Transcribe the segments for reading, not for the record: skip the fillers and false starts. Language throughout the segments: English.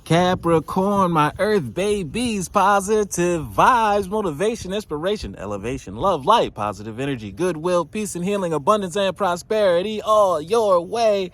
Capricorn, my earth babies, positive vibes, motivation, inspiration, elevation, love, light, positive energy, goodwill, peace and healing, abundance and prosperity all your way.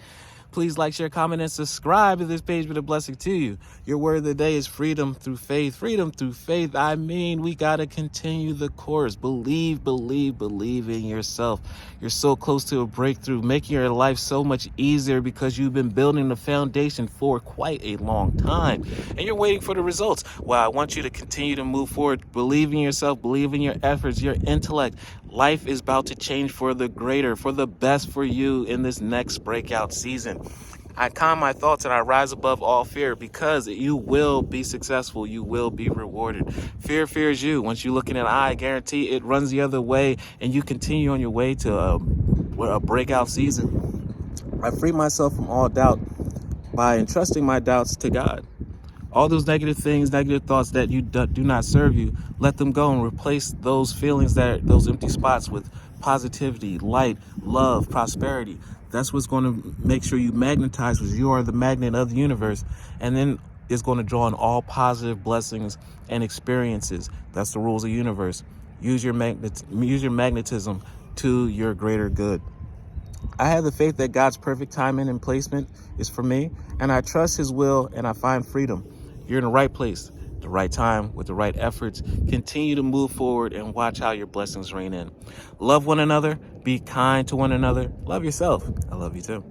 Please like, share, comment, and subscribe to this page. Be a blessing to you. Your word of the day is freedom through faith. Freedom through faith. I mean, we got to continue the course. Believe in yourself. You're so close to a breakthrough, making your life so much easier because you've been building the foundation for quite a long time. And you're waiting for the results. Well, I want you to continue to move forward. Believe in yourself. Believe in your efforts, your intellect. Life is about to change for the greater, for the best for you in this next breakout season. I calm my thoughts and I rise above all fear because you will be successful. You will be rewarded. Fear fears you. Once you look in an eye, I guarantee it runs the other way and you continue on your way to a breakout season. I free myself from all doubt by entrusting my doubts to God. All those negative things, negative thoughts that you do not serve you, let them go and replace those feelings, those empty spots, with positivity, light, love, prosperity. That's what's going to make sure you magnetize, because you are the magnet of the universe. And then it's going to draw in all positive blessings and experiences. That's the rules of the universe. Use your magnetism to your greater good. I have the faith that God's perfect timing and placement is for me, and I trust his will and I find freedom. You're in the right place, the right time, with the right efforts. Continue to move forward and watch how your blessings rain in. Love one another. Be kind to one another. Love yourself. I love you too.